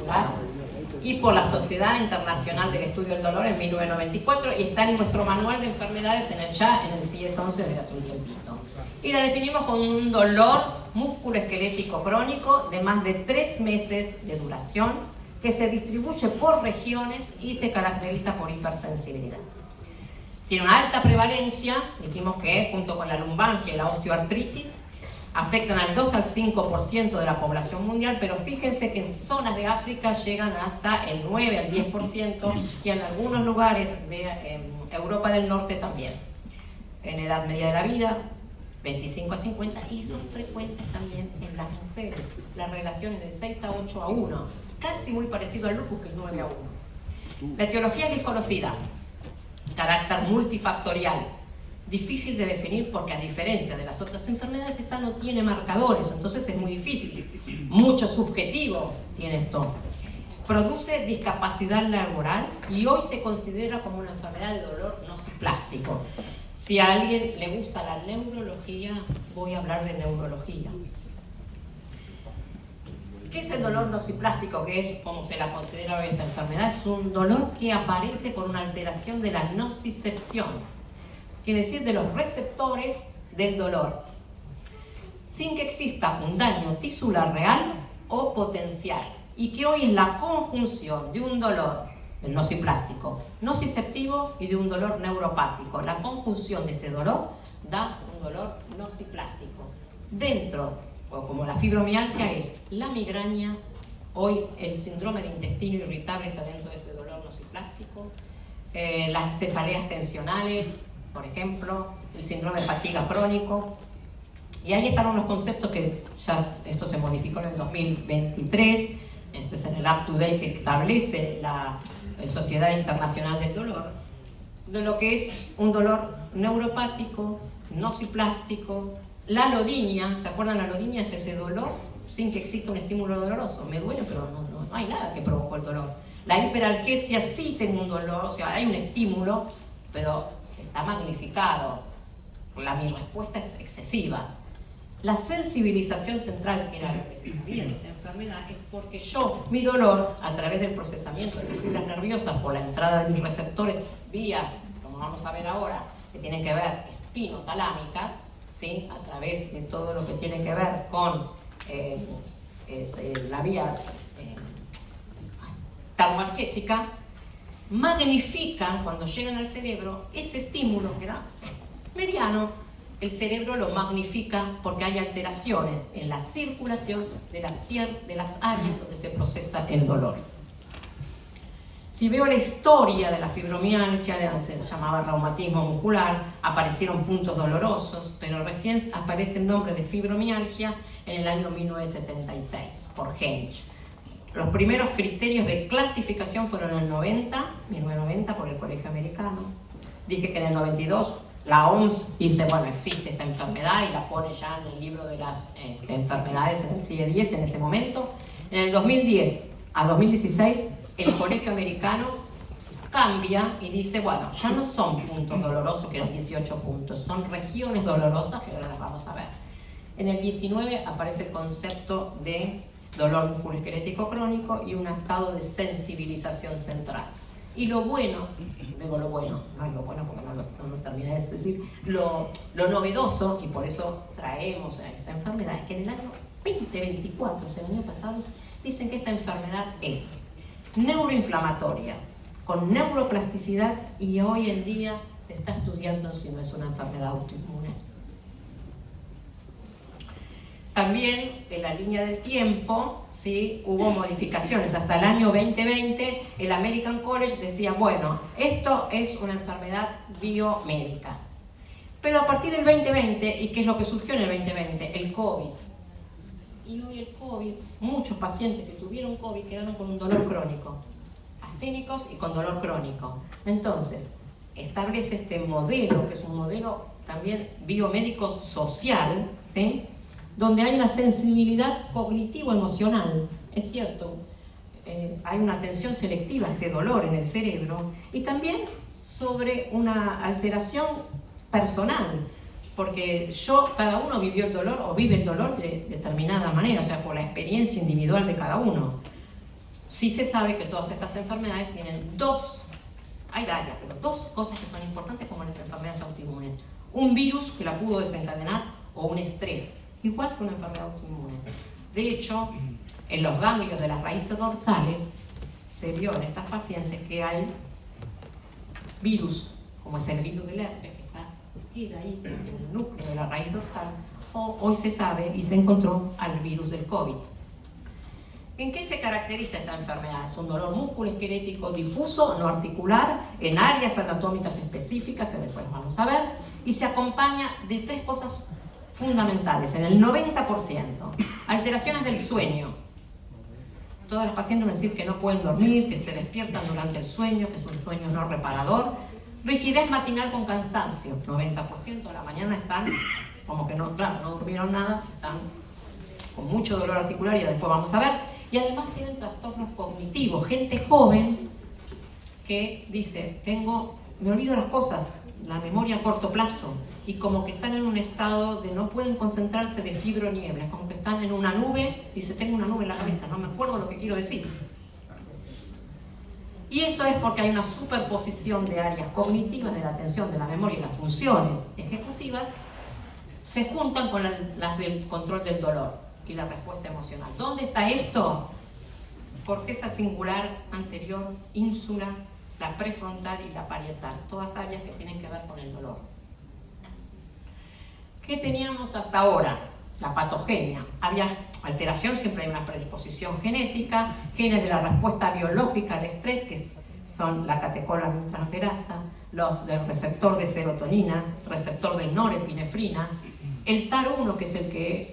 Muscular y por la Sociedad Internacional del Estudio del Dolor en 1994 y está en nuestro manual de enfermedades en el CIES 11 desde hace un tiempito. Y la definimos como un dolor musculoesquelético crónico de más de 3 meses de duración que se distribuye por regiones y se caracteriza por hipersensibilidad. Tiene una alta prevalencia, dijimos que junto con la lumbalgia y la osteoartritis afectan al 2 al 5% de la población mundial, pero fíjense que en zonas de África llegan hasta el 9 al 10% y en algunos lugares de Europa del Norte también. En edad media de la vida, 25 a 50, y son frecuentes también en las mujeres. Las relaciones de 6 a 8 a 1, casi muy parecido al lupus, que es 9 a 1. La etiología es desconocida, carácter multifactorial, difícil de definir porque a diferencia de las otras enfermedades esta no tiene marcadores, entonces es muy difícil, mucho subjetivo tiene esto. Produce discapacidad laboral y hoy se considera como una enfermedad de dolor nociplástico. Si a alguien le gusta la neurología, voy a hablar de neurología. ¿Qué es el dolor nociplástico? Que es como se la considera hoy esta enfermedad. Es un dolor que aparece por una alteración de la nocicepción, quiere decir de los receptores del dolor, sin que exista un daño tisular real o potencial, y que hoy es la conjunción de un dolor, el nociplástico, nociceptivo y de un dolor neuropático. La conjunción de este dolor da un dolor nociplástico. Dentro, o como la fibromialgia es la migraña, hoy el síndrome de intestino irritable está dentro de este dolor nociplástico, las cefaleas tensionales, por ejemplo, el síndrome de fatiga crónico. Y ahí están unos conceptos que ya esto se modificó en el 2023, este es en el Up to Date que establece la Sociedad Internacional del Dolor, de lo que es un dolor neuropático, nociplástico, la alodinia. ¿Se acuerdan? La alodinia es ese dolor sin que exista un estímulo doloroso. Me duele, pero no hay nada que provocó el dolor. La hiperalgesia sí tengo un dolor, o sea, hay un estímulo, pero está magnificado. Mi respuesta es excesiva. La sensibilización central, que era lo que se sabía de esta enfermedad, es porque mi dolor, a través del procesamiento de las fibras nerviosas, por la entrada de mis receptores, vías, como vamos a ver ahora, que tienen que ver espinotalámicas, ¿sí? A través de todo lo que tiene que ver con la vía taumalgésica, magnifican cuando llegan al cerebro ese estímulo que era mediano. El cerebro lo magnifica porque hay alteraciones en la circulación de las áreas donde se procesa el dolor. Si veo la historia de la fibromialgia, se llamaba reumatismo muscular, aparecieron puntos dolorosos, pero recién aparece el nombre de fibromialgia en el año 1976 por Hench. Los primeros criterios de clasificación fueron en el 1990 por el Colegio Americano. Dije que en el 92 la OMS dice, bueno, existe esta enfermedad y la pone ya en el libro de las enfermedades en el CIE-10 en ese momento. En el 2010 a 2016 el Colegio Americano cambia y dice, bueno, ya no son puntos dolorosos, que eran 18 puntos, son regiones dolorosas, que ahora las vamos a ver. En el 19 aparece el concepto de dolor musculoesquelético crónico y un estado de sensibilización central. Y lo bueno, digo lo bueno, no es lo bueno porque no terminé de decir, lo novedoso, y por eso traemos a esta enfermedad, es que en el año 2024, o sea, el año pasado, dicen que esta enfermedad es neuroinflamatoria, con neuroplasticidad, y hoy en día se está estudiando si no es una enfermedad autoinmune. También en la línea del tiempo, ¿sí? Hubo modificaciones. Hasta el año 2020 el American College decía, bueno, esto es una enfermedad biomédica. Pero a partir del 2020, ¿y qué es lo que surgió en el 2020? El COVID. Y hoy el COVID, muchos pacientes que tuvieron COVID quedaron con un dolor crónico, asténicos y con dolor crónico. Entonces, establece este modelo, que es un modelo también biomédico social, ¿sí? Donde hay una sensibilidad cognitivo-emocional, es cierto, hay una atención selectiva a ese dolor en el cerebro, y también sobre una alteración personal, porque cada uno vivió el dolor o vive el dolor de determinada manera, o sea, por la experiencia individual de cada uno. sí se sabe que todas estas enfermedades tienen hay varias, pero dos cosas que son importantes como en las enfermedades autoinmunes. Un virus que la pudo desencadenar o un estrés, igual que una enfermedad autoinmune. De hecho, en los ganglios de las raíces dorsales se vio en estas pacientes que hay virus, como es el virus del herpes, que queda ahí en el núcleo de la raíz dorsal, o hoy se sabe y se encontró al virus del COVID. ¿En qué se caracteriza esta enfermedad? Es un dolor musculoesquelético difuso, no articular, en áreas anatómicas específicas, que después vamos a ver, y se acompaña de tres cosas fundamentales, en el 90%. Alteraciones del sueño. Todas las pacientes van a decir que no pueden dormir, que se despiertan durante el sueño, que es un sueño no reparador. Rigidez matinal con cansancio. 90% de la mañana están como que no, claro, no durmieron nada, están con mucho dolor articular y después vamos a ver. Y además tienen trastornos cognitivos, gente joven que dice, me olvido las cosas, la memoria a corto plazo, y como que están en un estado de no pueden concentrarse, de fibroniebla, como que están en una nube, dice, tengo una nube en la cabeza, no me acuerdo lo que quiero decir. Y eso es porque hay una superposición de áreas cognitivas de la atención, de la memoria y las funciones ejecutivas, se juntan con las del control del dolor y la respuesta emocional. ¿Dónde está esto? Corteza singular anterior, ínsula, la prefrontal y la parietal, todas áreas que tienen que ver con el dolor. ¿Qué teníamos hasta ahora? La patogenia. Había alteración, siempre hay una predisposición genética, genes de la respuesta biológica al estrés, que son la catecolamina-transferasa, los del receptor de serotonina, receptor de norepinefrina, el TAR1, que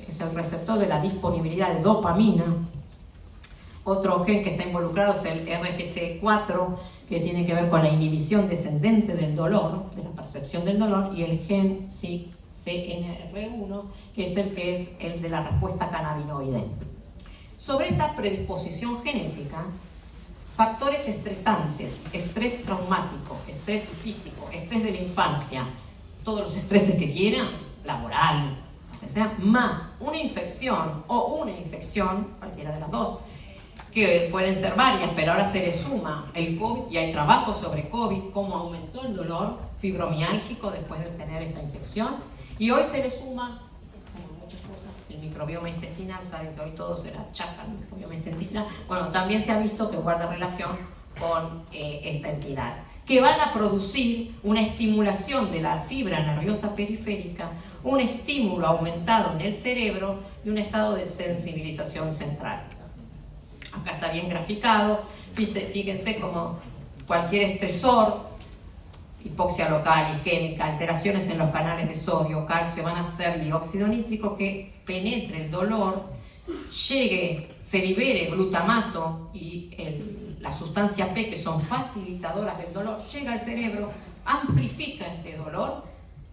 es el receptor de la disponibilidad de dopamina. Otro gen que está involucrado es el RPC4, que tiene que ver con la inhibición descendente del dolor, de la percepción del dolor, y el gen CNR1, que es el de la respuesta cannabinoide. Sobre esta predisposición genética, factores estresantes, estrés traumático, estrés físico, estrés de la infancia, todos los estreses que quieran, laboral, lo que sea, más una infección, cualquiera de las dos, que pueden ser varias, pero ahora se le suma el COVID y hay trabajo sobre COVID, cómo aumentó el dolor fibromiálgico después de tener esta infección, y hoy se le suma, como muchas cosas, el microbioma intestinal, saben que hoy todo se la achaca al microbioma intestinal, bueno, también se ha visto que guarda relación con esta entidad, que van a producir una estimulación de la fibra nerviosa periférica, un estímulo aumentado en el cerebro y un estado de sensibilización central. Acá está bien graficado, fíjense como cualquier estresor, hipoxia local, isquémica, alteraciones en los canales de sodio, calcio, van a ser dióxido nítrico que penetre el dolor, se libere glutamato y la sustancia P, que son facilitadoras del dolor, llega al cerebro, amplifica este dolor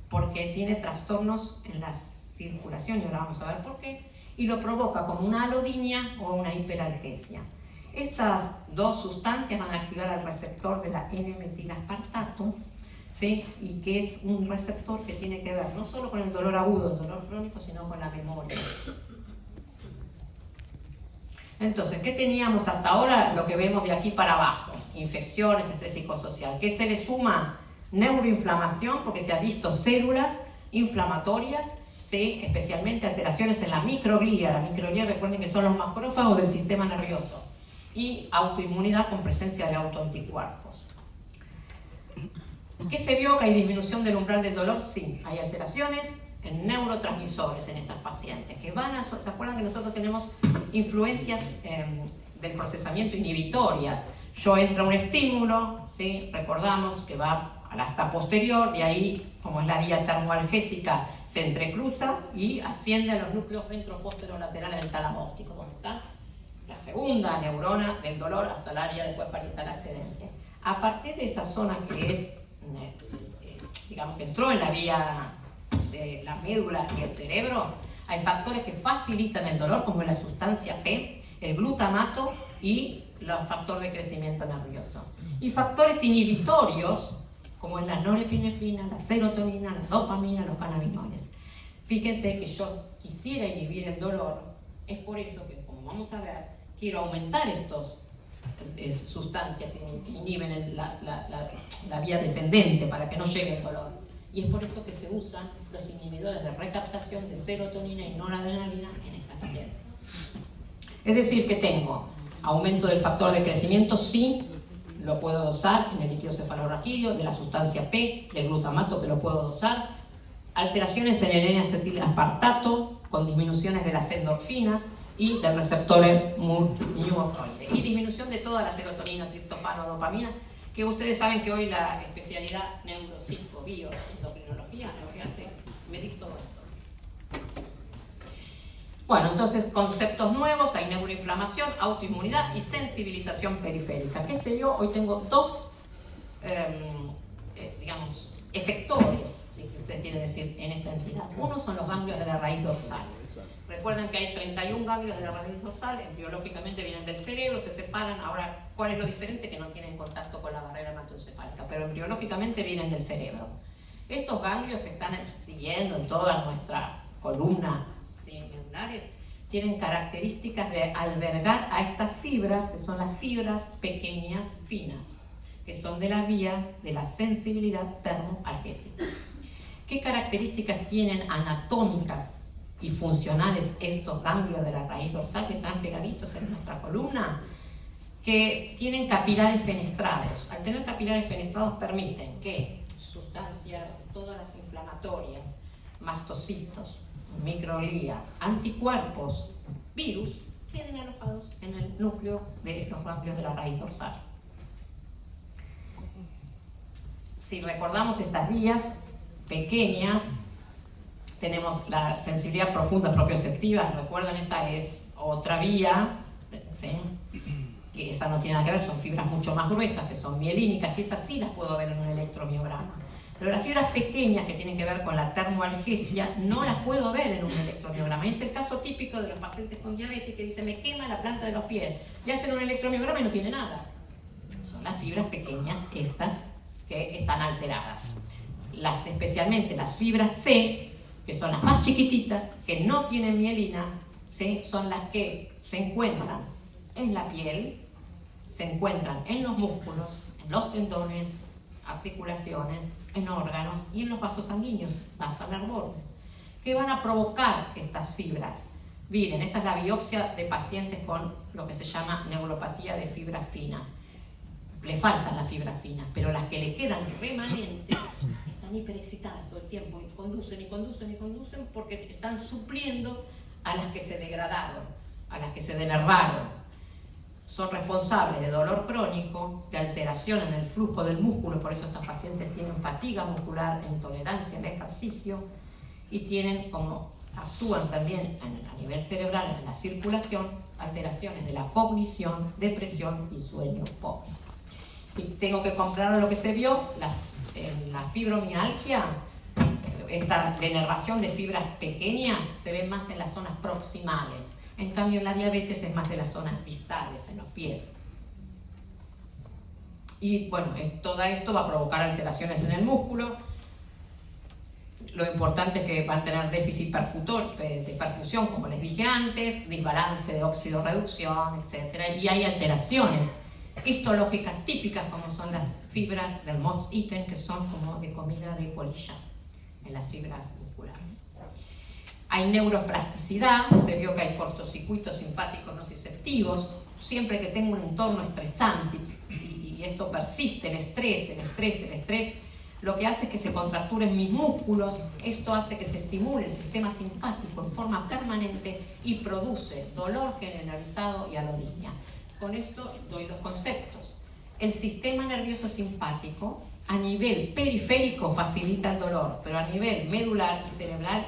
porque tiene trastornos en la circulación, y ahora vamos a ver por qué, y lo provoca como una alodinia o una hiperalgesia. Estas dos sustancias van a activar al receptor de la N-metilaspartato, ¿sí? Y que es un receptor que tiene que ver no solo con el dolor agudo, el dolor crónico, sino con la memoria. Entonces, ¿qué teníamos hasta ahora? Lo que vemos de aquí para abajo, infecciones, estrés psicosocial. ¿Qué se le suma? Neuroinflamación, porque se han visto células inflamatorias, ¿sí? Especialmente alteraciones en la microglía. La microglía, recuerden que son los macrófagos del sistema nervioso. Y autoinmunidad con presencia de autoanticuerpos. ¿Qué se vio? ¿Que hay disminución del umbral del dolor? Sí, hay alteraciones en neurotransmisores en estas pacientes, que ¿se acuerdan que nosotros tenemos influencias del procesamiento inhibitorias? Entra un estímulo, ¿sí? Recordamos que va hasta posterior, de ahí, como es la vía termoalgésica, se entrecruza y asciende a los núcleos ventroposterolaterales del tálamo óptico, donde está la segunda neurona del dolor hasta el área después parietal accedente. A partir de esa zona que es, digamos que entró en la vía de la médula y el cerebro, hay factores que facilitan el dolor, como la sustancia P, el glutamato y los factores de crecimiento nervioso. Y factores inhibitorios, como es la norepinefrina, la serotonina, la dopamina, los cannabinoides. Fíjense que yo quisiera inhibir el dolor, es por eso que, como vamos a ver, quiero aumentar estos sustancias que inhiben la vía descendente para que no llegue el dolor. Y es por eso que se usan los inhibidores de recaptación de serotonina y noradrenalina en estas pacientes. Es decir, que tengo aumento del factor de crecimiento, sí, lo puedo dosar en el líquido cefalorraquídeo, de la sustancia P, del glutamato que lo puedo dosar, alteraciones en el N-acetil-aspartato con disminuciones de las endorfinas y del receptor mu-opioide y disminución de toda la serotonina, triptofano, dopamina, que ustedes saben que hoy la especialidad neuropsico-bioendocrinología lo que hace medir todo esto. Bueno, entonces conceptos nuevos, hay neuroinflamación, autoinmunidad y sensibilización periférica. ¿Qué sé yo? Hoy tengo dos, digamos, efectores, si usted quiere decir, en esta entidad. Uno son los ganglios de la raíz dorsal. Recuerden que hay 31 ganglios de la raíz dorsal, biológicamente vienen del cerebro, se separan. Ahora, ¿cuál es lo diferente? Que no tienen contacto con la barrera hematoencefálica, pero embriológicamente vienen del cerebro. Estos ganglios que están siguiendo en toda nuestra columna, ¿sí?, medulares, tienen características de albergar a estas fibras, que son las fibras pequeñas finas, que son de la vía de la sensibilidad termoalgésica. ¿Qué características tienen anatómicas y funcionales estos ganglios de la raíz dorsal que están pegaditos en nuestra columna? Que tienen capilares fenestrados. Al tener capilares fenestrados permiten que sustancias, todas las inflamatorias, mastocitos, microglía, anticuerpos, virus, queden alojados en el núcleo de los ganglios de la raíz dorsal. Si recordamos estas vías pequeñas, tenemos la sensibilidad profunda propioceptiva. Recuerden, esa es otra vía, ¿sí?, que esa no tiene nada que ver, son fibras mucho más gruesas, que son mielínicas, y esas sí las puedo ver en un electromiograma. Pero las fibras pequeñas que tienen que ver con la termoalgesia no las puedo ver en un electromiograma. Y es el caso típico de los pacientes con diabetes que dicen, me quema la planta de los pies. Le hacen un electromiograma y no tiene nada. Son las fibras pequeñas estas que están alteradas. Especialmente las fibras C, que son las más chiquititas, que no tienen mielina, ¿sí?, son las que se encuentran en la piel, se encuentran en los músculos, en los tendones, articulaciones, en órganos y en los vasos sanguíneos, basal al borde, que van a provocar estas fibras. Miren, esta es la biopsia de pacientes con lo que se llama neuropatía de fibras finas. Le faltan las fibras finas, pero las que le quedan remanentes están hiperexcitadas todo el tiempo y conducen y conducen y conducen porque están supliendo a las que se degradaron, a las que se denervaron. Son responsables de dolor crónico, de alteración en el flujo del músculo, por eso estos pacientes tienen fatiga muscular e intolerancia al ejercicio, y tienen, como actúan también a nivel cerebral en la circulación, alteraciones de la cognición, depresión y sueño pobre. Si tengo que comparar lo que se vio, la fibromialgia, esta denervación de fibras pequeñas se ve más en las zonas proximales. En cambio, la diabetes es más de las zonas distales, en los pies. Y bueno, todo esto va a provocar alteraciones en el músculo. Lo importante es que van a tener déficit de perfusión, como les dije antes, desbalance de óxido-reducción, etc. Y hay alteraciones histológicas típicas, como son las fibras del Moss-Iten, que son como de comida de polilla en las fibras musculares. Hay neuroplasticidad, se vio que hay cortocircuitos simpáticos nociceptivos. Siempre que tengo un entorno estresante y esto persiste, el estrés, lo que hace es que se contracturen mis músculos. Esto hace que se estimule el sistema simpático en forma permanente y produce dolor generalizado y alodinia. Con esto doy dos conceptos. El sistema nervioso simpático a nivel periférico facilita el dolor, pero a nivel medular y cerebral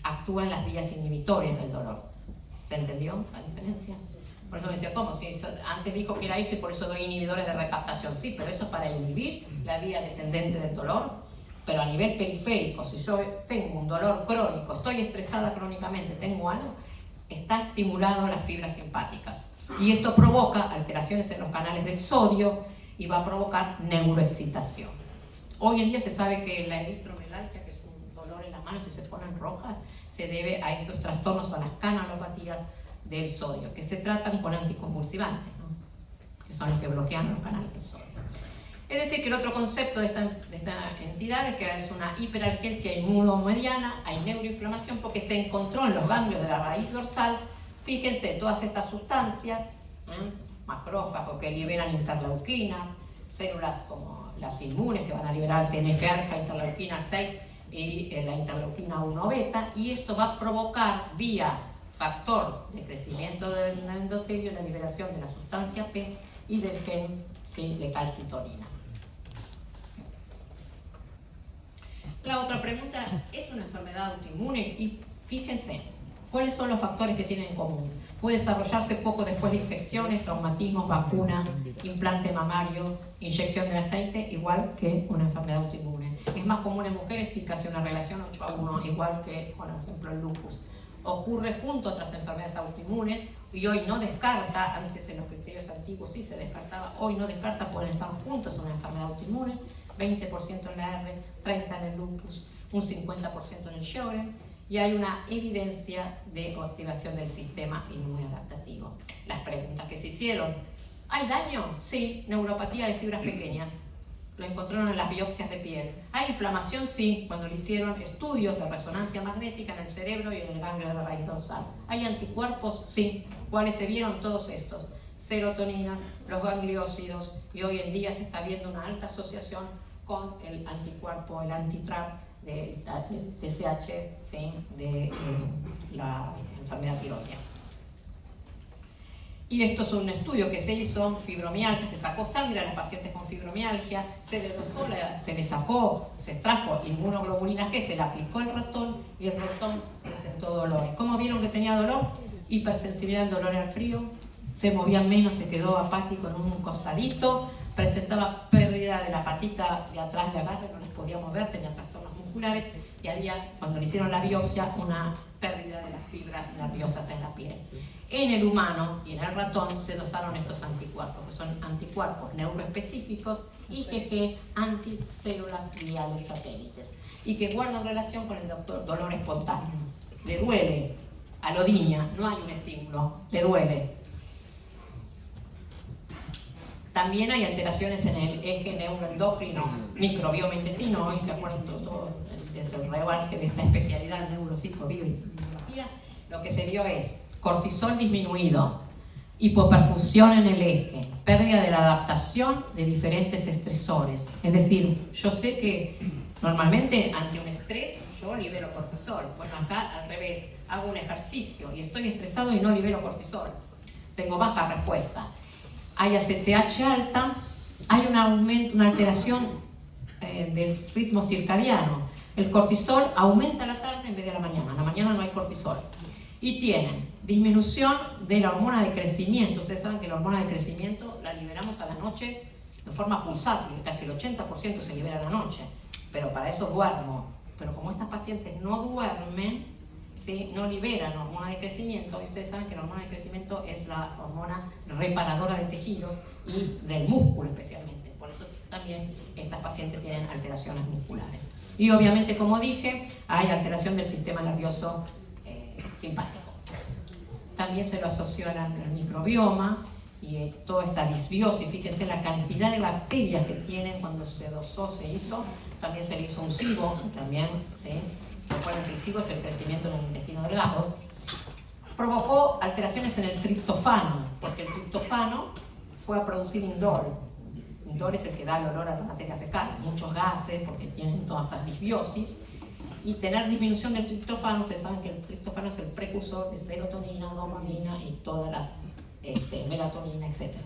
actúa en las vías inhibitorias del dolor. ¿Se entendió la diferencia? Por eso me decía, ¿cómo? Si antes dijo que era esto y por eso doy inhibidores de recaptación. Sí, pero eso es para inhibir la vía descendente del dolor. Pero a nivel periférico, si yo tengo un dolor crónico, estoy estresada crónicamente, tengo algo, está estimulado las fibras simpáticas. Y esto provoca alteraciones en los canales del sodio y va a provocar neuroexcitación. Hoy en día se sabe que la eritromelalgia, que es un dolor en las manos y se ponen rojas, se debe a estos trastornos o a las canalopatías del sodio, que se tratan con anticonvulsivantes, ¿no? que son los que bloquean los canales del sodio. Es decir, que el otro concepto de esta entidad es que es una hiperalgesia inmunomediana, hay neuroinflamación porque se encontró en los ganglios de la raíz dorsal, fíjense, todas estas sustancias, macrófagos que liberan interleuquinas, células como las inmunes que van a liberar TNF-alfa, interleuquina 6 y la interleuquina 1 beta, y esto va a provocar vía factor de crecimiento del endotelio la liberación de la sustancia P y del gen de calcitonina. La otra pregunta, ¿es una enfermedad autoinmune? Y fíjense, ¿cuáles son los factores que tienen en común? Puede desarrollarse poco después de infecciones, traumatismos, vacunas, implante mamario, inyección de aceite, igual que una enfermedad autoinmune. Es más común en mujeres y casi una relación 8-1, igual que, por ejemplo, el lupus. Ocurre junto a otras enfermedades autoinmunes y hoy no descarta, antes en los criterios antiguos sí se descartaba, hoy no descarta, pueden estar juntos en una enfermedad autoinmune, 20% en la R, 30% en el lupus, un 50% en el Sjögren, y hay una evidencia de activación del sistema inmune adaptativo. Las preguntas que se hicieron, ¿hay daño? Sí, neuropatía de fibras pequeñas, lo encontraron en las biopsias de piel. ¿Hay inflamación? Sí, cuando le hicieron estudios de resonancia magnética en el cerebro y en el ganglio de la raíz dorsal. ¿Hay anticuerpos? Sí. ¿Cuáles se vieron? Todos estos. Serotoninas, los gangliósidos, y hoy en día se está viendo una alta asociación con el anticuerpo, el antitrap de TSH, ¿sí? de la enfermedad tiroidea. Y esto es un estudio que se hizo, fibromialgia, se sacó sangre a los pacientes con fibromialgia, se le sacó, se extrajo inmunoglobulinas G, se le aplicó el ratón y el ratón presentó dolor. ¿Cómo vieron que tenía dolor? Hipersensibilidad al dolor y al frío, se movía menos, se quedó apático en un costadito, presentaba pérdida de la patita de atrás de agarre, no les podía mover, tenía trastornos musculares y había, cuando le hicieron la biopsia, una pérdida de las fibras nerviosas en la piel. En el humano y en el ratón se dosaron estos anticuerpos, que son anticuerpos neuroespecíficos, IgG, anticélulas gliales satélites, y que guardan relación con el dolor espontáneo. Le duele, alodinia, no hay un estímulo, le duele. También hay alteraciones en el eje neuroendocrino, microbioma intestino, hoy se acuerdan todo desde el rebarje de esta especialidad neuropsicobiología, lo que se vio es cortisol disminuido, hipoperfusión en el eje, pérdida de la adaptación de diferentes estresores. Es decir, yo sé que normalmente ante un estrés yo libero cortisol. Bueno, acá al revés, hago un ejercicio y estoy estresado y no libero cortisol. Tengo baja respuesta. Hay ACTH alta, hay un aumento, una alteración del ritmo circadiano. El cortisol aumenta a la tarde en vez de a la mañana. A la mañana no hay cortisol. Y tienen disminución de la hormona de crecimiento. Ustedes saben que la hormona de crecimiento la liberamos a la noche de forma pulsátil, casi el 80% se libera a la noche, pero para eso duermo. Pero como estas pacientes no duermen, ¿sí? No liberan hormona de crecimiento, y ustedes saben que la hormona de crecimiento es la hormona reparadora de tejidos y del músculo especialmente. Por eso también estas pacientes tienen alteraciones musculares. Y obviamente, como dije, hay alteración del sistema nervioso simpático. También se lo asoció al microbioma y toda esta disbiosis. Fíjense la cantidad de bacterias que tienen cuando se dosó, se hizo. También se le hizo un SIBO, también, ¿sí? Recuerden que el SIBO es el crecimiento en el intestino delgado. Provocó alteraciones en el triptofano, porque el triptofano fue a producir indol. Indol es el que da el olor a la materia fecal, muchos gases, porque tienen todas estas disbiosis. Y tener disminución del triptofano, ustedes saben que el triptofano es el precursor de serotonina, dopamina y todas las melatonina, etc.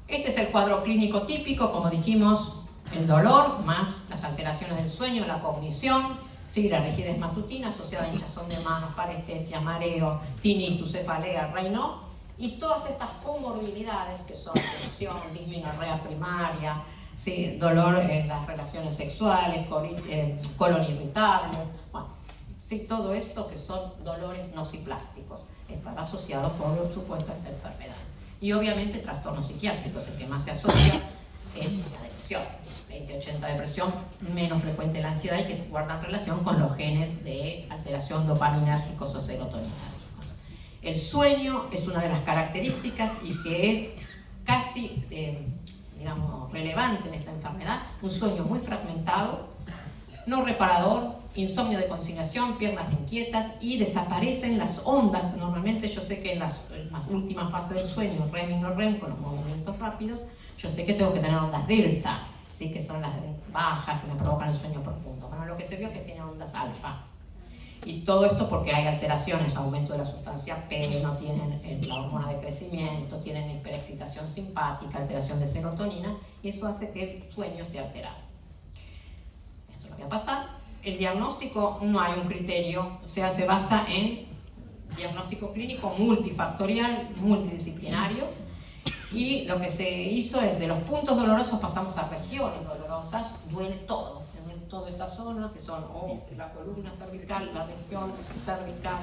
Este es el cuadro clínico típico, como dijimos, el dolor más las alteraciones del sueño, la cognición, ¿sí? La rigidez matutina asociada a hinchazón de manos, parestesia, mareo, tinnitus, cefalea, Raynaud, y todas estas comorbilidades que son tensión, dismenorrea primaria, ¿sí? Dolor en las relaciones sexuales, colon irritable, bueno, ¿sí? Todo esto que son dolores nociplásticos estará asociado, por supuesto, a esta enfermedad. Y obviamente trastornos psiquiátricos, el que más se asocia es la depresión. 20-80 depresión, menos frecuente la ansiedad, y que guardan relación con los genes de alteración dopaminérgicos o serotoninérgicos. El sueño es una de las características y que es casi, digamos, relevante en esta enfermedad. Un sueño muy fragmentado, no reparador, insomnio de conciliación, piernas inquietas y desaparecen las ondas. Normalmente yo sé que en las últimas fases del sueño, REM y no REM, con los movimientos rápidos, yo sé que tengo que tener ondas delta, ¿sí? Que son las bajas que me provocan el sueño profundo. Bueno, lo que se vio es que tienen ondas alfa. Y todo esto porque hay alteraciones, aumento de la sustancia P, no tienen la hormona de crecimiento, tienen hiperexcitación simpática, alteración de serotonina, y eso hace que el sueño esté alterado. Esto es lo que va a pasar. El diagnóstico no hay un criterio, o sea, se basa en diagnóstico clínico multifactorial, multidisciplinario, y lo que se hizo es de los puntos dolorosos pasamos a regiones dolorosas, duele todo. Toda esta zona, que son la columna cervical, la región cervical,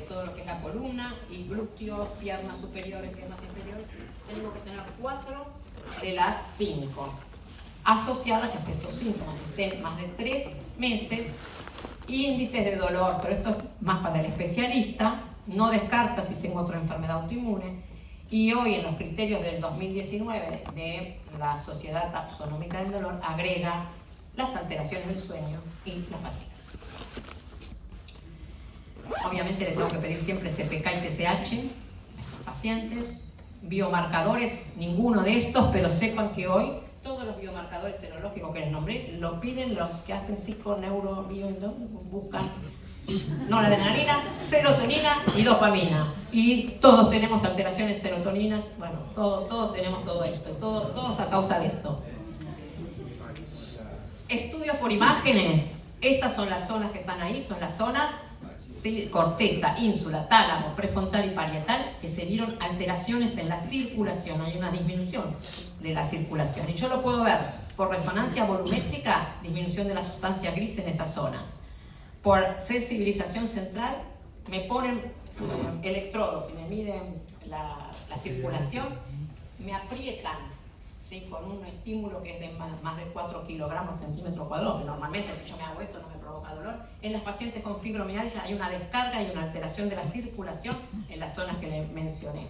todo lo que es la columna, y glúteos, piernas superiores, piernas inferiores. Tenemos que tener 4 de las 5 asociadas a que estos síntomas estén más de 3 meses. Índices de dolor, pero esto es más para el especialista, no descarta si tengo otra enfermedad autoinmune. Y hoy en los criterios del 2019 de la Sociedad Taxonómica del Dolor agrega las alteraciones del sueño y la fatiga. Obviamente le tengo que pedir siempre CPK y TSH a estos pacientes. Biomarcadores, ninguno de estos, pero sepan que hoy todos los biomarcadores serológicos que les nombré lo piden los que hacen buscan noradrenalina, serotonina y dopamina. Y todos tenemos alteraciones serotoninas, bueno, todos tenemos todo esto, todos a causa de esto. Estudios por imágenes, estas son las zonas que están ahí, son las zonas, ¿sí? Corteza, ínsula, tálamo, prefrontal y parietal, que se vieron alteraciones en la circulación, hay una disminución de la circulación. Y yo lo puedo ver por resonancia volumétrica, disminución de la sustancia gris en esas zonas. Por sensibilización central, me ponen electrodos y me miden la circulación, me aprietan, ¿sí? Con un estímulo que es de más de 4 kilogramos centímetro cuadrado, que normalmente si yo me hago esto no me provoca dolor. En las pacientes con fibromialgia hay una descarga y una alteración de la circulación en las zonas que les mencioné.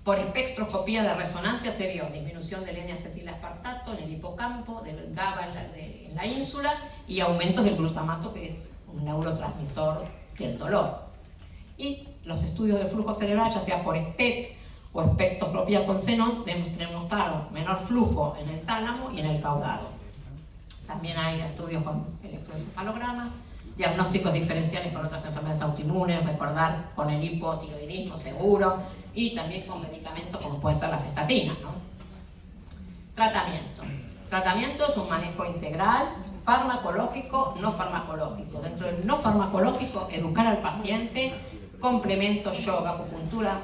Por espectroscopía de resonancia se vio disminución del N-acetilaspartato en el hipocampo, del GABA en la ínsula y aumentos del glutamato, que es un neurotransmisor del dolor. Y los estudios de flujo cerebral, ya sea por SPECT o espectroscopía con xenón, demostraron menor flujo en el tálamo y en el caudado. También hay estudios con electroencefalograma, diagnósticos diferenciales con otras enfermedades autoinmunes, recordar con el hipotiroidismo seguro, y también con medicamentos como pueden ser las estatinas, ¿no? Tratamiento. Tratamiento es un manejo integral, farmacológico, no farmacológico. Dentro del no farmacológico, educar al paciente, complementos, yoga, acupuntura,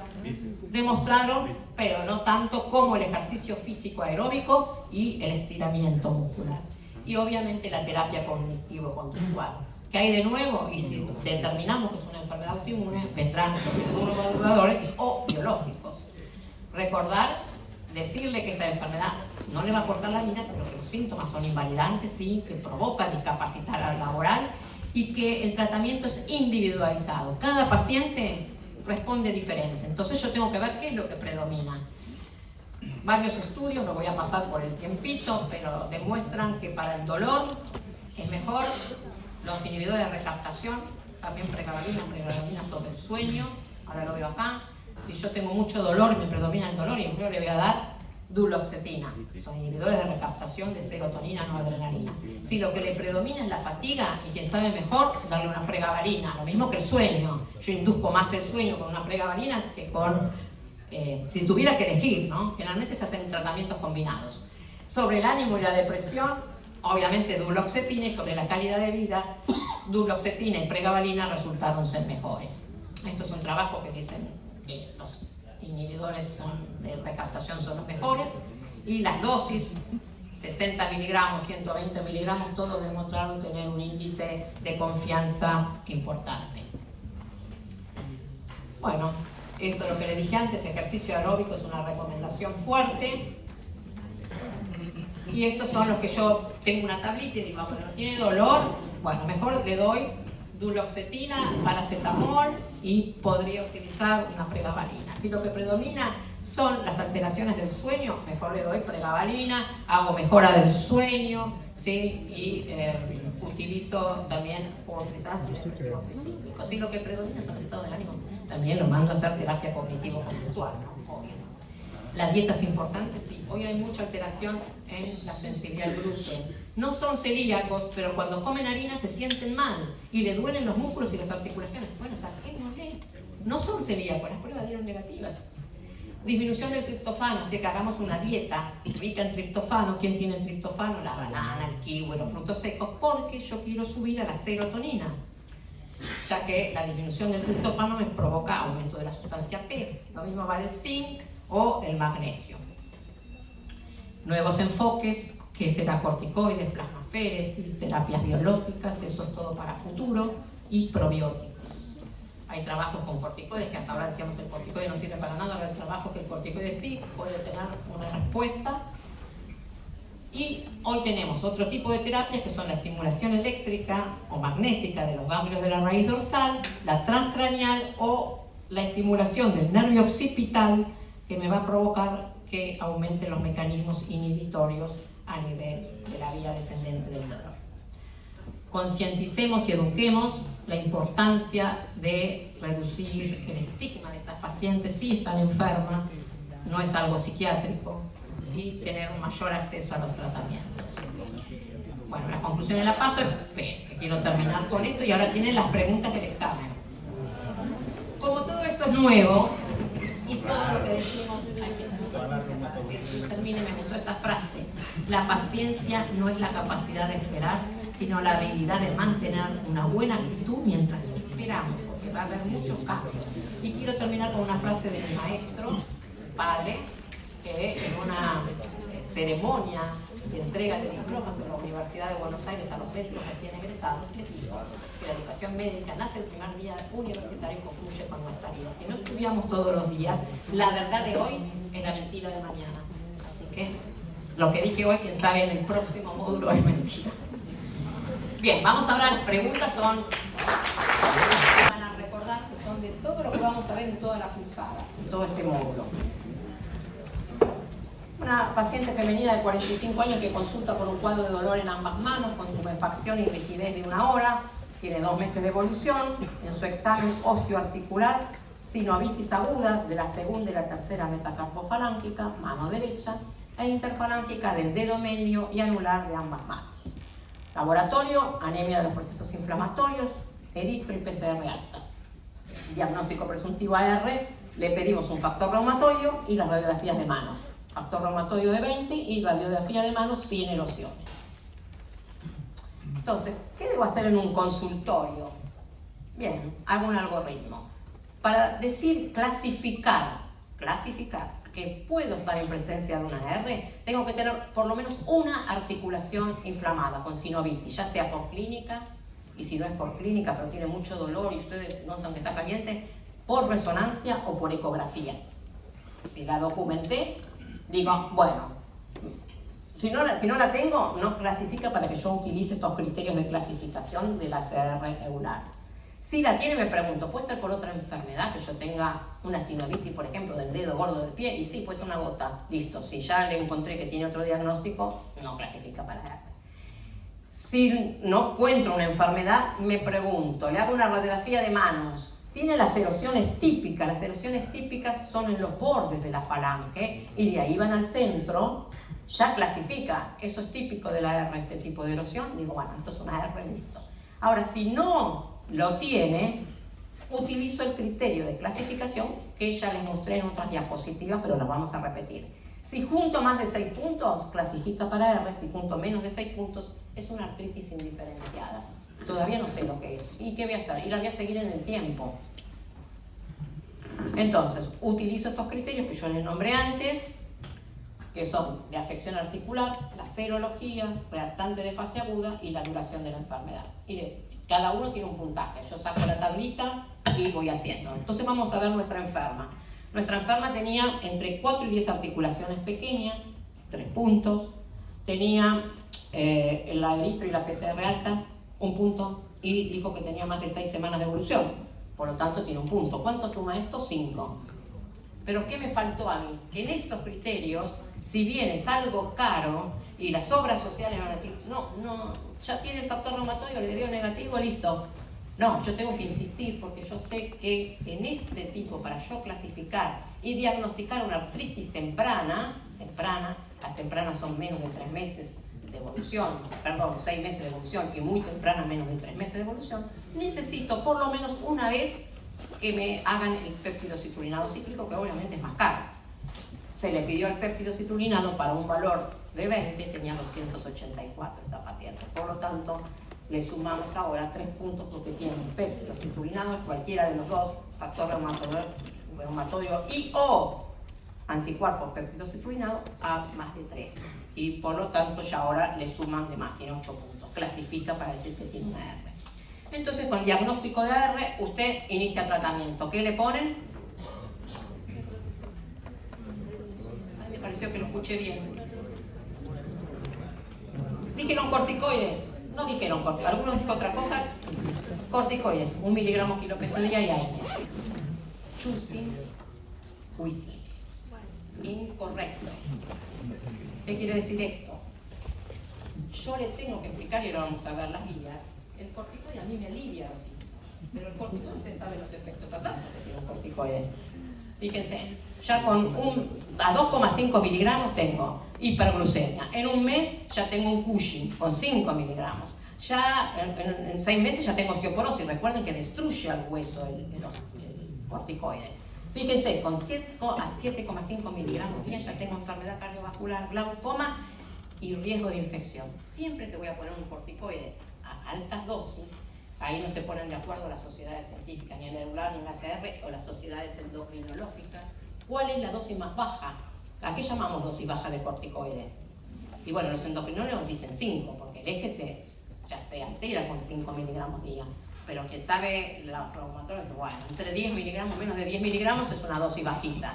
demostraron, pero no tanto como el ejercicio físico aeróbico y el estiramiento muscular. Y obviamente la terapia cognitivo-conductual. ¿Qué hay de nuevo? Y si determinamos que es una enfermedad autoinmune, vendrán los inmunomoduladores o biológicos. Recordar, decirle que esta enfermedad no le va a cortar la vida, pero que los síntomas son invalidantes, sí, que provoca discapacitar laboral y que el tratamiento es individualizado. Cada paciente responde diferente. Entonces yo tengo que ver qué es lo que predomina. Varios estudios, no voy a pasar por el tiempito, pero demuestran que para el dolor es mejor los inhibidores de recaptación, también pregabalina sobre el sueño. Ahora lo veo acá. Si yo tengo mucho dolor y me predomina el dolor, y yo le voy a dar duloxetina. Son inhibidores de recaptación de serotonina, no adrenalina. Si lo que le predomina es la fatiga, y quien sabe mejor, darle una pregabalina. Lo mismo que el sueño. Yo induzco más el sueño con una pregabalina que con... si tuviera que elegir, ¿no? Generalmente se hacen tratamientos combinados. Sobre el ánimo y la depresión, obviamente duloxetina, y sobre la calidad de vida, duloxetina y pregabalina resultaron ser mejores. Estos son trabajos que dicen que los inhibidores de recaptación son los mejores, y las dosis, 60 miligramos, 120 miligramos, todos demostraron tener un índice de confianza importante. Bueno, esto es lo que le dije antes, ejercicio aeróbico es una recomendación fuerte. Y estos son los que yo tengo una tablita y digo, bueno, ¿tiene dolor? Bueno, mejor le doy duloxetina, paracetamol y podría utilizar una pregabalina. Si lo que predomina son las alteraciones del sueño, mejor le doy pregabalina, hago mejora del sueño, ¿sí? Y utilizo también, puedo utilizar antidepresivos tricíclicos. Si lo que predomina son los estados de ánimo, también lo mando a hacer terapia cognitivo-conductual, ¿no? Obvio. La dieta es importante, sí. Hoy hay mucha alteración en la sensibilidad al gluten. No son celíacos, pero cuando comen harina se sienten mal y le duelen los músculos y las articulaciones. Bueno, saquémosle. No son celíacos, las pruebas dieron negativas. Disminución del triptofano, si que hagamos una dieta rica en triptofano. ¿Quién tiene el triptofano? La banana, el kiwi, los frutos secos, porque yo quiero subir a la serotonina, ya que la disminución del triptofano me provoca aumento de la sustancia P. Lo mismo va del zinc o el magnesio. Nuevos enfoques, que será corticoides, plasmaféresis, terapias biológicas, eso es todo para futuro, y probióticos. Hay trabajos con corticoides, que hasta ahora decíamos el corticoide no sirve para nada, pero hay trabajos que el corticoide sí puede tener una respuesta. Y hoy tenemos otro tipo de terapias que son la estimulación eléctrica o magnética de los ganglios de la raíz dorsal, la transcraneal o la estimulación del nervio occipital, que me va a provocar que aumenten los mecanismos inhibitorios a nivel de la vía descendente del dolor. Concienticemos y eduquemos la importancia de reducir el estigma de estas pacientes si están enfermas, no es algo psiquiátrico, y tener un mayor acceso a los tratamientos. Bueno, las conclusiones la paso, que quiero terminar con esto y ahora tienen las preguntas del examen. Como todo esto es nuevo y todo lo que decimos, termine, me gustó esta frase: la paciencia no es la capacidad de esperar, sino la habilidad de mantener una buena actitud mientras esperamos, porque va a haber muchos cambios. Y quiero terminar con una frase de mi maestro, padre, que en una ceremonia de entrega de diplomas en la Universidad de Buenos Aires a los médicos recién egresados, les dijo que la educación médica nace el primer día universitario y concluye con nuestra vida. Si no estudiamos todos los días, la verdad de hoy es la mentira de mañana. Así que lo que dije hoy, quién sabe, en el próximo módulo es mentira. Bien, vamos ahora a las preguntas. Van a recordar que son de todo lo que vamos a ver en toda la cursada, en todo este módulo. Una paciente femenina de 45 años que consulta por un cuadro de dolor en ambas manos, con tumefacción y rigidez de 1 hora, tiene 2 meses de evolución. En su examen osteoarticular, sinovitis aguda de la segunda y la tercera metacarpofalángica, mano derecha, e interfalángica del dedo medio y anular de ambas manos. Laboratorio, anemia de los procesos inflamatorios, eritro y PCR alta. Diagnóstico presuntivo AR, le pedimos un factor reumatoideo y las radiografías de manos. Factor reumatoideo de 20 y radiografía de manos sin erosiones. Entonces, ¿qué debo hacer en un consultorio? Bien, hago un algoritmo. Para decir clasificar que puedo estar en presencia de una R, tengo que tener por lo menos una articulación inflamada con sinovitis, ya sea por clínica, y si no es por clínica, pero tiene mucho dolor y ustedes notan que está caliente, por resonancia o por ecografía. Si la documenté, digo, bueno, si no la tengo, no clasifica para que yo utilice estos criterios de clasificación de la CR eular. Si la tiene, me pregunto, ¿puede ser por otra enfermedad que yo tenga una sinovitis, por ejemplo, del dedo gordo del pie? Y sí, puede ser una gota. Listo, si ya le encontré que tiene otro diagnóstico, no clasifica para R. Si no encuentro una enfermedad, me pregunto, le hago una radiografía de manos. Tiene las erosiones típicas. Las erosiones típicas son en los bordes de la falange y de ahí van al centro. Ya clasifica. Eso es típico de la R, este tipo de erosión. Digo, bueno, esto es una R, listo. Ahora, si no lo tiene, utilizo el criterio de clasificación que ya les mostré en otras diapositivas, pero las vamos a repetir. Si junto más de 6 puntos, clasifica para R. Si junto menos de 6 puntos, es una artritis indiferenciada. Todavía no sé lo que es. ¿Y qué voy a hacer? Y la voy a seguir en el tiempo. Entonces, utilizo estos criterios que yo les nombré antes, que son de afección articular, la serología, reactante de fase aguda y la duración de la enfermedad. Y cada uno tiene un puntaje. Yo saco la tablita y voy haciendo. Entonces vamos a ver nuestra enferma. Nuestra enferma tenía entre 4 y 10 articulaciones pequeñas, 3 puntos. Tenía la eritro y la PCR alta, un punto y dijo que tenía más de 6 semanas de evolución. Por lo tanto, tiene un punto. ¿Cuánto suma esto? 5. Pero ¿qué me faltó a mí? Que en estos criterios, si bien es algo caro y las obras sociales van a decir, no, ya tiene el factor reumatoide, le dio negativo, listo. No, yo tengo que insistir porque yo sé que en este tipo, para yo clasificar y diagnosticar una artritis temprana, las tempranas son menos de 3 meses de evolución, perdón, 6 meses de evolución y muy temprana menos de 3 meses de evolución, necesito por lo menos una vez que me hagan el péptido citrullinado cíclico, que obviamente es más caro. Se le pidió el péptido citrullinado para un valor de 20, tenía 284 esta paciente. Por lo tanto, le sumamos ahora 3 puntos porque tiene un péptido citrulinado, cualquiera de los dos, factor reumatoideo y o anticuerpos péptido citrulinado a más de 3. Y por lo tanto ya ahora le suman de más, tiene 8 puntos. Clasifica para decir que tiene una R. Entonces con diagnóstico de R, usted inicia tratamiento. ¿Qué le ponen? Ay, me pareció que lo escuché bien. Dijeron corticoides. No dijeron corticoides. Algunos dijeron otra cosa. Corticoides. 1 miligramo kilo peso día y aire. Choosing wisely. Incorrecto. ¿Qué quiere decir esto? Yo le tengo que explicar, y ahora vamos a ver las guías, el corticoide a mí me alivia los síntomas, pero el corticoide, usted sabe los efectos adversos que tiene un corticoide. Fíjense, ya con a 2,5 miligramos tengo hiperglucemia. En un mes ya tengo un Cushing con 5 miligramos. Ya en 6 meses ya tengo osteoporosis. Recuerden que destruye al hueso el corticoide. Fíjense, con 7 a 7,5 miligramos día ya tengo enfermedad cardiovascular, glaucoma y riesgo de infección. Siempre que voy a poner un corticoide a altas dosis, ahí no se ponen de acuerdo las sociedades científicas, ni en el EULAR, ni en la ACR, o las sociedades endocrinológicas. ¿Cuál es la dosis más baja? ¿A qué llamamos dosis baja de corticoide? Y bueno, los endocrinólogos dicen 5, porque el eje ya se altera con 5 miligramos día. Pero que sabe la reumatóloga dice, bueno, entre 10 miligramos, menos de 10 miligramos es una dosis bajita.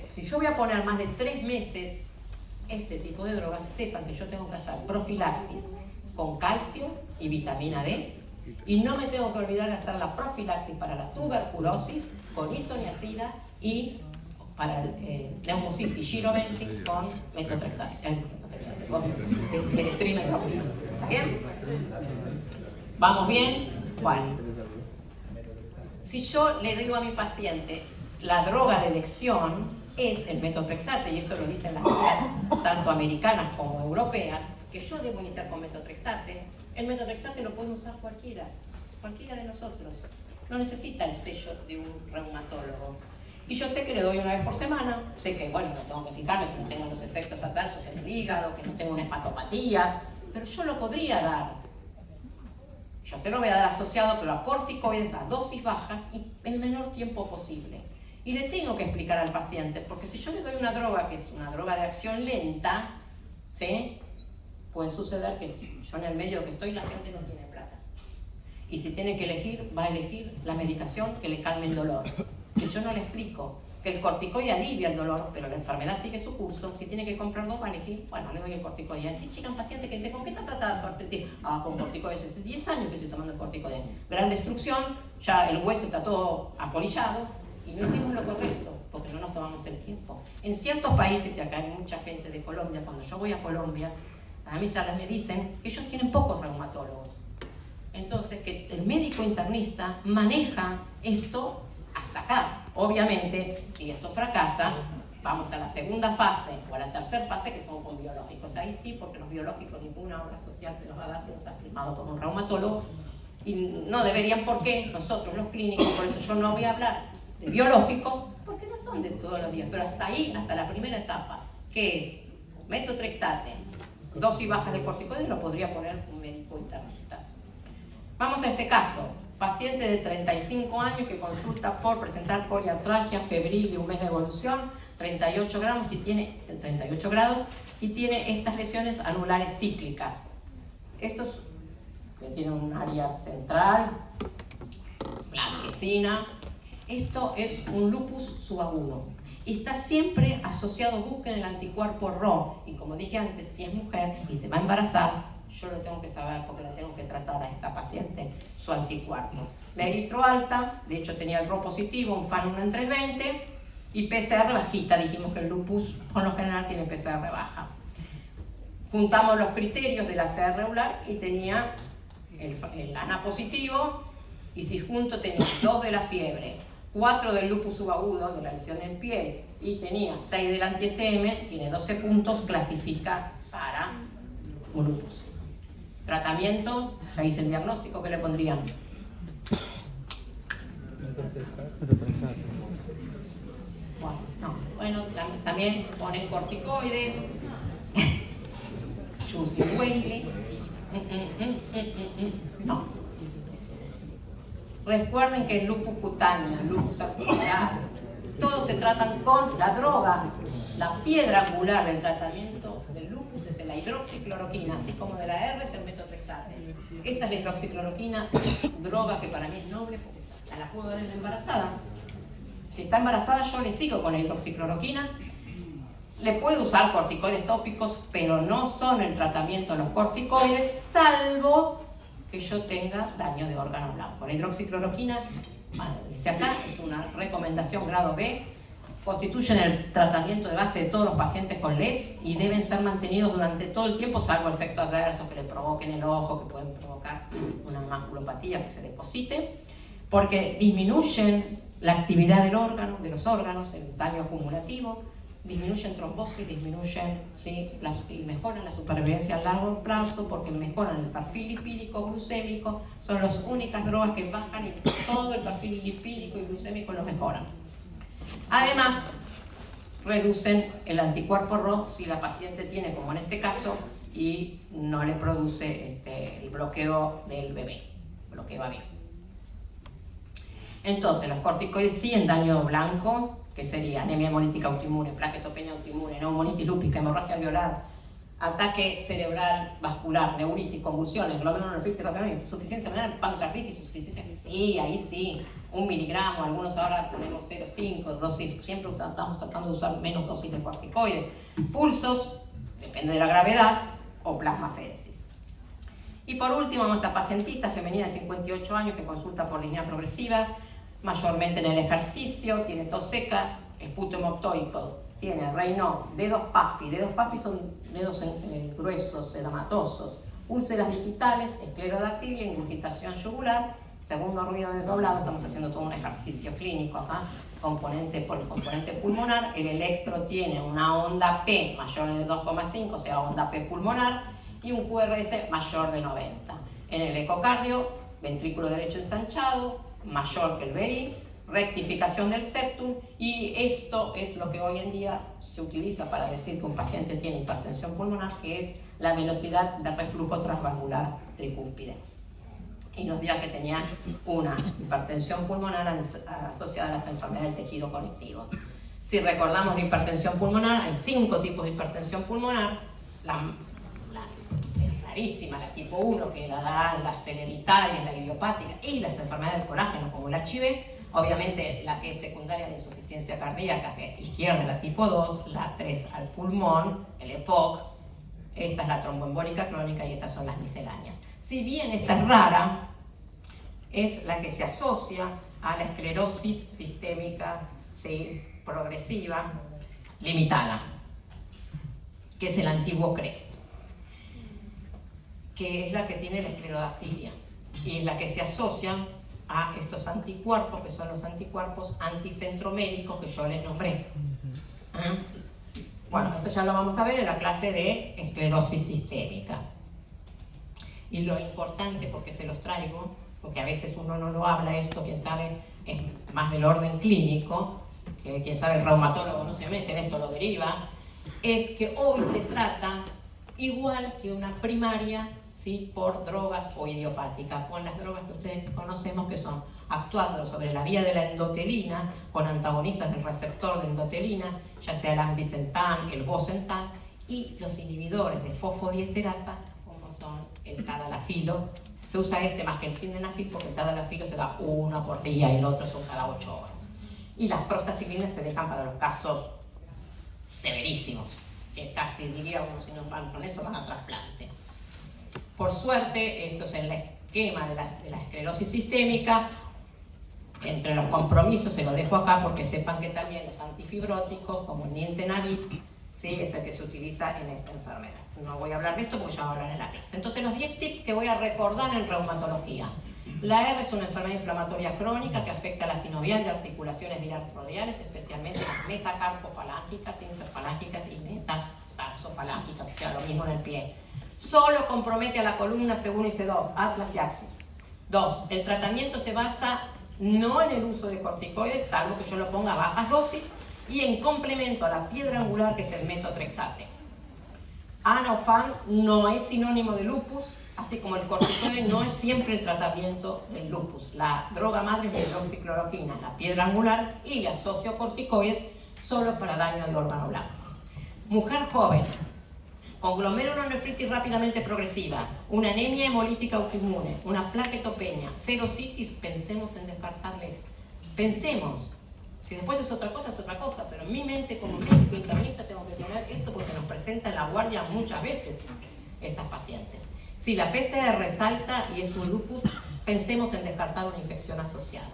Si yo voy a poner más de 3 meses este tipo de drogas, sepan que yo tengo que hacer profilaxis con calcio y vitamina D, y no me tengo que olvidar de hacer la profilaxis para la tuberculosis con isoniazida y para el neumocistis girovensing con metotrexate, trimetoprim. ¿Está bien? ¿Vamos bien? Bueno, si yo le digo a mi paciente la droga de elección es el metotrexate, y eso lo dicen las guías tanto americanas como europeas, que yo debo iniciar con metotrexate, el metotrexate lo puede usar cualquiera de nosotros. No necesita el sello de un reumatólogo. Y yo sé que le doy una vez por semana, sé que, bueno, no tengo que fijarme que no tenga los efectos adversos en el hígado, que no tenga una hepatopatía, pero yo lo podría dar. Yo se lo voy a dar asociado, pero a corticoides a dosis bajas y el menor tiempo posible. Y le tengo que explicar al paciente, porque si yo le doy una droga que es una droga de acción lenta, ¿sí? Puede suceder que yo en el medio que estoy, la gente no tiene plata. Y si tiene que elegir, va a elegir la medicación que le calme el dolor. Si yo no le explico que el corticoide alivia el dolor, pero la enfermedad sigue su curso, si tiene que comprar 2, va a elegir, bueno, le doy el corticoide. Así llegan pacientes que dicen, ¿con qué está tratada su artritis? Con corticoides, hace 10 años que estoy tomando el corticoide. Gran destrucción, ya el hueso está todo apolillado y no hicimos lo correcto, porque no nos tomamos el tiempo. En ciertos países, y acá hay mucha gente de Colombia, cuando yo voy a Colombia, a mis charlas me dicen que ellos tienen pocos reumatólogos. Entonces, que el médico internista maneja esto hasta acá. Obviamente, si esto fracasa, vamos a la segunda fase o a la tercera fase, que son con biológicos. Ahí sí, porque los biológicos ninguna obra social se los va a dar si no está firmado por un reumatólogo. Y no deberían, porque nosotros los clínicos, por eso yo no voy a hablar de biológicos, porque no son de todos los días, pero hasta ahí, hasta la primera etapa, que es metotrexate, dosis bajas de corticoides, lo podría poner un médico internista. Vamos a este caso. Paciente de 35 años que consulta por presentar poliartralgia febril de un mes de evolución, 38 grados y tiene estas lesiones anulares cíclicas. Estos que tienen un área central, blanquecina. Esto es un lupus subagudo y está siempre asociado, busquen el anticuerpo RHO, y como dije antes, si es mujer y se va a embarazar, yo lo tengo que saber porque la tengo que tratar a esta paciente, su anticuerpo. La eritro alta, de hecho tenía el Rho positivo, un FAN 1 en 320, y PCR bajita, dijimos que el lupus con lo general tiene PCR baja. Juntamos los criterios de la CR regular y tenía el ANA positivo, y si junto tenía 2 de la fiebre, 4 del lupus subagudo, de la lesión en piel, y tenía 6 del anti-SM, tiene 12 puntos, clasifica para un lupus. Tratamiento, ya hice el diagnóstico, ¿qué le pondrían? Bueno, también ponen corticoides, Chusy Wesley. No. Recuerden que el lupus cutáneo, el lupus articular, todos se tratan con la droga. La piedra angular del tratamiento del lupus es la hidroxicloroquina, así como de la R es el metotrexate. Esta es la hidroxicloroquina, droga que para mí es noble porque la puedo dar en la embarazada. Si está embarazada yo le sigo con la hidroxicloroquina. Le puedo usar corticoides tópicos, pero no son el tratamiento de los corticoides, salvo que yo tenga daño de órgano blanco. La hidroxicloroquina, bueno, dice acá, es una recomendación grado B, constituyen el tratamiento de base de todos los pacientes con LES y deben ser mantenidos durante todo el tiempo, salvo efectos adversos que le provoquen el ojo, que pueden provocar una maculopatía que se deposite, porque disminuyen la actividad del órgano, de los órganos, el daño acumulativo, disminuyen trombosis, disminuyen, ¿sí? Y mejoran la supervivencia a largo plazo porque mejoran el perfil lipídico, glucémico, son las únicas drogas que bajan y todo el perfil lipídico y glucémico lo mejoran. Además, reducen el anticuerpo Rho si la paciente tiene, como en este caso, y no le produce el bloqueo del bebé, bloqueo AB. Entonces, los corticoides sí en daño blanco, que sería anemia hemolítica autoinmune, plaquetopenia autoinmune, neumonitis lúpica, hemorragia alveolar, ataque cerebral vascular, neuritis, convulsiones, insuficiencia renal, pancarditis, insuficiencia, sí, ahí sí, 1 miligramo, algunos ahora ponemos 0,5, dosis, siempre estamos tratando de usar menos dosis de corticoides, pulsos, depende de la gravedad, o plasmaféresis. Y por último, nuestra pacientita femenina de 58 años que consulta por línea progresiva, mayormente en el ejercicio, tiene tos seca, esputo hemoptóico, tiene Raynaud, dedos PAFI son dedos gruesos, edematosos, úlceras digitales, esclerodactilia, ingurgitación yugular, segundo ruido desdoblado, estamos haciendo todo un ejercicio clínico acá, componente por componente pulmonar, el electro tiene una onda P mayor de 2,5, o sea, onda P pulmonar, y un QRS mayor de 90. En el ecocardio, ventrículo derecho ensanchado, mayor que el BI, rectificación del septum, y esto es lo que hoy en día se utiliza para decir que un paciente tiene hipertensión pulmonar, que es la velocidad de reflujo transvalvular tricúspide. Y nos dirá que tenía una hipertensión pulmonar asociada a las enfermedades del tejido conectivo. Si recordamos la hipertensión pulmonar, hay 5 tipos de hipertensión pulmonar. Es rarísima, la tipo 1, que la dan las hereditarias, la idiopática, y las enfermedades del colágeno, como el HIV. Obviamente, la que es secundaria a la insuficiencia cardíaca, que es izquierda, la tipo 2, la 3 al pulmón, el EPOC. Esta es la tromboembólica crónica y estas son las misceláneas. Si bien esta es rara, es la que se asocia a la esclerosis sistémica, ¿sí?, progresiva limitada, que es el antiguo CREST, que es la que tiene la esclerodactilia y es la que se asocia a estos anticuerpos, que son los anticuerpos anticentroméricos que yo les nombré. Bueno, esto ya lo vamos a ver en la clase de esclerosis sistémica. Y lo importante, porque se los traigo, porque a veces uno no lo habla esto, quien sabe, es más del orden clínico, que quien sabe el reumatólogo no se mete en esto, lo deriva, es que hoy se trata igual que una primaria, ¿sí?, por drogas o idiopática, con las drogas que ustedes conocemos que son actuando sobre la vía de la endotelina, con antagonistas del receptor de endotelina, ya sea el ambrisentan, el bosentan, y los inhibidores de fosfodiesterasa, como son el tadalafilo. Se usa más que el sildenafil porque el tadalafilo se da 1 por día y el otro son cada 8 horas. Y las prostaciclinas se dejan para los casos severísimos, que casi diríamos, si no van con eso, van a trasplante. Por suerte, esto es el esquema de la esclerosis sistémica. Entre los compromisos se lo dejo acá porque sepan que también los antifibróticos, como el nintedanib, ¿sí?, es el que se utiliza en esta enfermedad. No voy a hablar de esto porque ya voy a hablar en la clase. Entonces, los 10 tips que voy a recordar en reumatología. La R es una enfermedad inflamatoria crónica que afecta a la sinovial de articulaciones diartrodiales, especialmente las metacarpofalángicas, interfalángicas y metatarsofalancicas, o sea, lo mismo en el pie. Solo compromete a la columna según IC2, Atlas y Axis. 2. El tratamiento se basa no en el uso de corticoides, salvo que yo lo ponga a bajas dosis, y en complemento a la piedra angular, que es el metotrexate. ANA-OFAN no es sinónimo de lupus, así como el corticoide no es siempre el tratamiento del lupus. La droga madre es la hidroxicloroquina, la piedra angular, y le asocio corticoides solo para daño de órgano blanco. Mujer joven, con glomerulonefritis rápidamente progresiva, una anemia hemolítica autoinmune, una plaquetopenia, serositis, pensemos en descartarles. Pensemos. Si después es otra cosa, pero en mi mente como médico internista tengo que tener esto porque se nos presenta en la guardia muchas veces estas pacientes. Si la PCR salta y es un lupus, pensemos en descartar una infección asociada.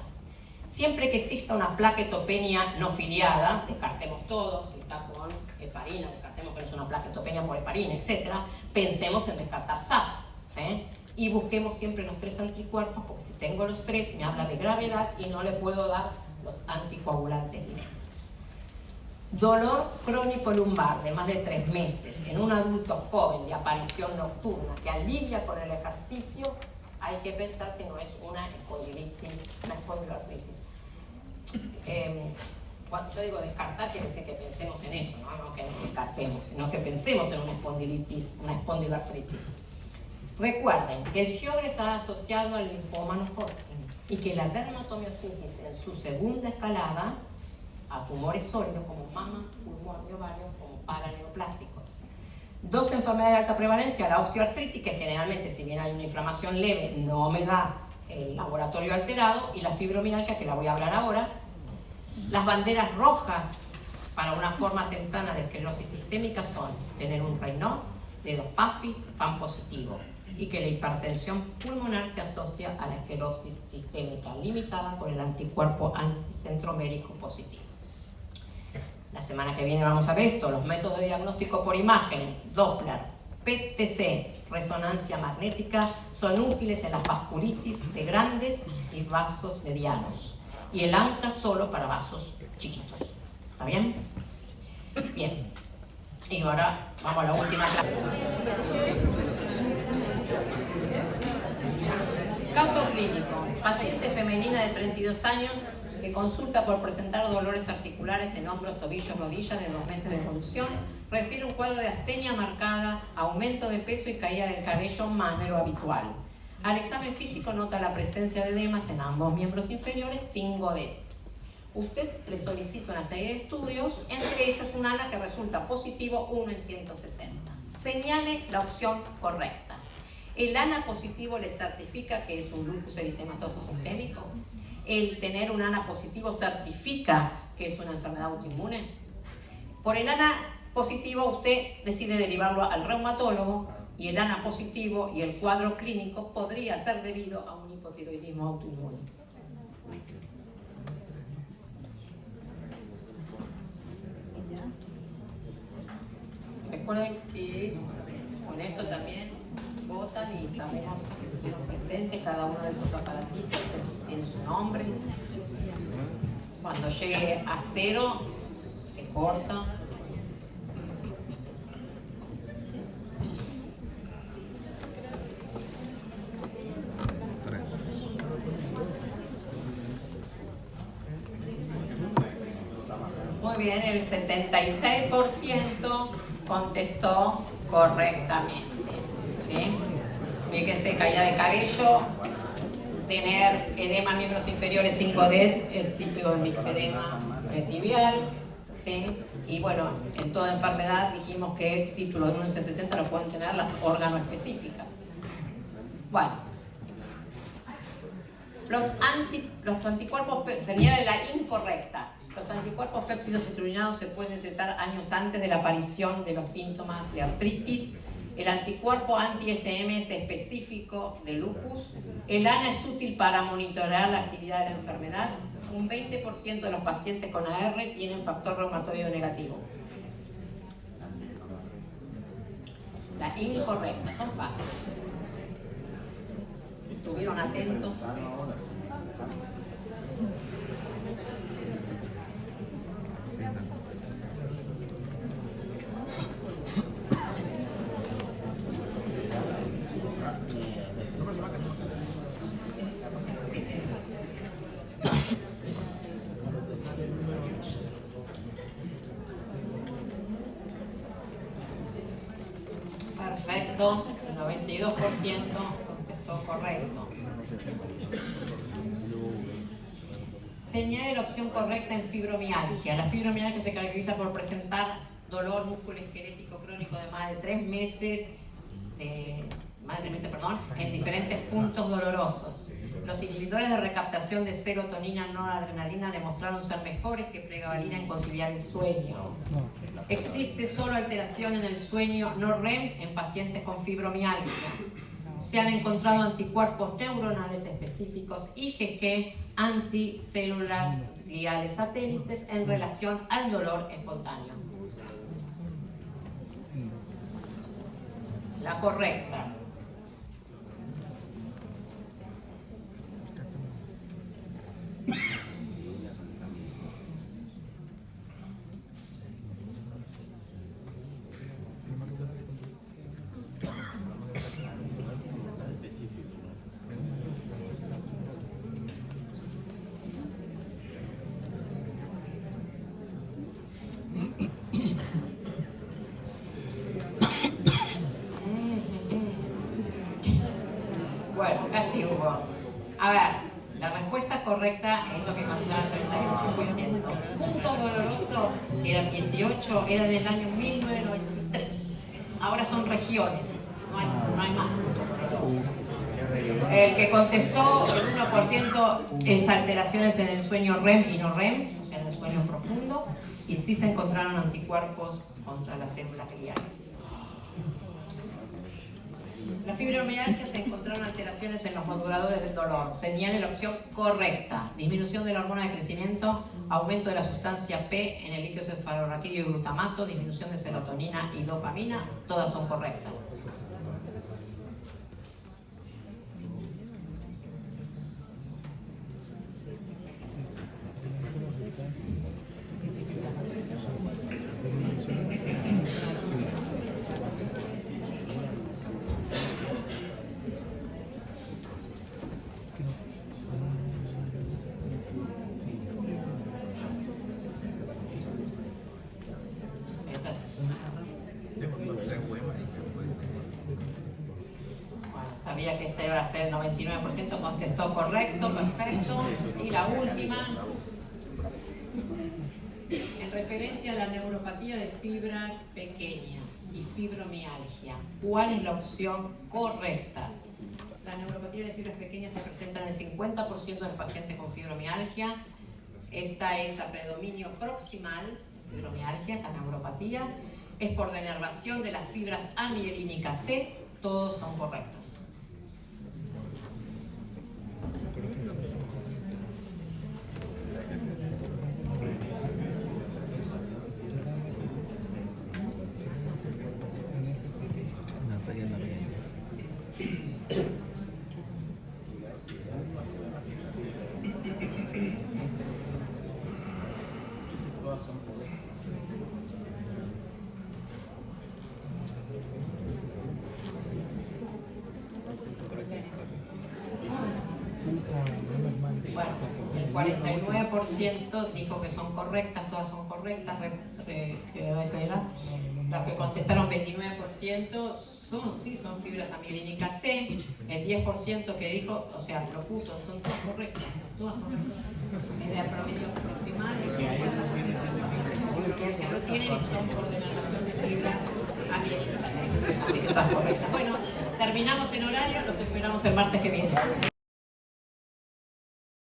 Siempre que exista una plaquetopenia no filiada, descartemos todo, si está con heparina, descartemos que no es una plaquetopenia por heparina, etc. Pensemos en descartar SAF, ¿sí? Y busquemos siempre los 3 anticuerpos, porque si tengo los 3 me habla de gravedad y no le puedo dar los anticoagulantes directos. Dolor crónico lumbar de más de 3 meses en un adulto joven de aparición nocturna que alivia con el ejercicio, hay que pensar si no es una espondilitis, una espondiloartritis. Cuando yo digo descartar, quiere decir que pensemos en eso, no que nos descartemos, sino que pensemos en una espondilitis, una espondiloartritis. Recuerden que el Sjögren está asociado al linfoma no Hodgkin y que la dermatomiositis en su segunda escalada a tumores sólidos como mama, pulmón y ovario como paraneoplásicos. 2 enfermedades de alta prevalencia, la osteoartritis, que generalmente si bien hay una inflamación leve no me da el laboratorio alterado, y la fibromialgia, que la voy a hablar ahora. Las banderas rojas para una forma temprana de esclerosis sistémica son tener un Raynaud, dedo PAFI, FAN positivo, y que la hipertensión pulmonar se asocia a la esclerosis sistémica limitada por el anticuerpo anticentromérico positivo. La semana que viene vamos a ver esto, los métodos de diagnóstico por imagen, Doppler, PET-TC, resonancia magnética, son útiles en las vasculitis de grandes y vasos medianos, y el ANCA solo para vasos chiquitos. ¿Está bien? Bien. Y ahora vamos a la última clase. Caso clínico. Paciente femenina de 32 años que consulta por presentar dolores articulares en hombros, tobillos, rodillas de 2 meses de evolución. Refiere un cuadro de astenia marcada, aumento de peso y caída del cabello más de lo habitual. Al examen físico nota la presencia de edemas en ambos miembros inferiores sin godet. Usted le solicita una serie de estudios, entre ellos un ANA que resulta positivo 1 en 160. Señale la opción correcta. ¿El ANA positivo le certifica que es un lupus eritematoso sistémico? ¿El tener un ANA positivo certifica que es una enfermedad autoinmune? Por el ANA positivo usted decide derivarlo al reumatólogo, y el ANA positivo y el cuadro clínico podría ser debido a un hipotiroidismo autoinmune. Recuerden que con esto también votan y sabemos que estuvieron presentes, cada uno de esos aparatitos tiene su nombre. Cuando llegue a 0 se corta. Muy bien, el 76% contestó correctamente. ¿Sí? Fíjense, caída de cabello, tener edema en miembros inferiores sin godet es típico de mixedema pretibial. ¿Sí? Y bueno, en toda enfermedad dijimos que título de 1 en 60 lo pueden tener las órganos específicas. Bueno, los anticuerpos señalan la incorrecta. Los anticuerpos péptidos citrulinados se pueden detectar años antes de la aparición de los síntomas de artritis El anticuerpo anti-SM es específico de lupus. El ANA es útil para monitorear la actividad de la enfermedad. Un 20% de los pacientes con AR tienen factor reumatoide negativo. La incorrecta, son fáciles. ¿Estuvieron atentos? Perfecto, el 92% contestó correcto. Señale la opción correcta en fibromialgia. La fibromialgia se caracteriza por presentar dolor musculoesquelético crónico de más de 3 meses, en diferentes puntos dolorosos. Los inhibidores de recaptación de serotonina no adrenalina demostraron ser mejores que pregabalina en conciliar el sueño. Existe solo alteración en el sueño no REM en pacientes con fibromialgia. Se han encontrado anticuerpos neuronales específicos IgG anticélulas gliales satélites en relación al dolor espontáneo. La correcta. Bueno, casi hubo. A ver, la respuesta correcta es lo que contestaron el 38%. Puntos dolorosos eran 18, eran en el año 1993. Ahora son regiones, no hay más. El que contestó el 1% es alteraciones en el sueño REM y no REM, o sea, en el sueño profundo, y sí se encontraron anticuerpos contra las células gliales. La fibromialgia se encontraron alteraciones en los moduladores del dolor. Señale la opción correcta. Disminución de la hormona de crecimiento, aumento de la sustancia P en el líquido cefalorraquídeo y glutamato, disminución de serotonina y dopamina. Todas son correctas. Sabía que este iba a ser el 99%, contestó correcto, perfecto. Y la última, en referencia a la neuropatía de fibras pequeñas y fibromialgia, ¿cuál es la opción correcta? La neuropatía de fibras pequeñas se presenta en el 50% de los pacientes con fibromialgia. Esta es a predominio proximal, fibromialgia, esta neuropatía. Es por denervación de las fibras amielínicas C, todos son correctos. Bueno, el 49% dijo que son correctas, todas son correctas. Las que contestaron 29% son fibras amielínicas C. El 10% que dijo, o sea, lo puso, son todas correctas. Es de promedio proximal. El que lo tienen y son por denervación de fibras amielínicas C. Así que todas correctas. Bueno, terminamos en horario, los esperamos el martes que viene.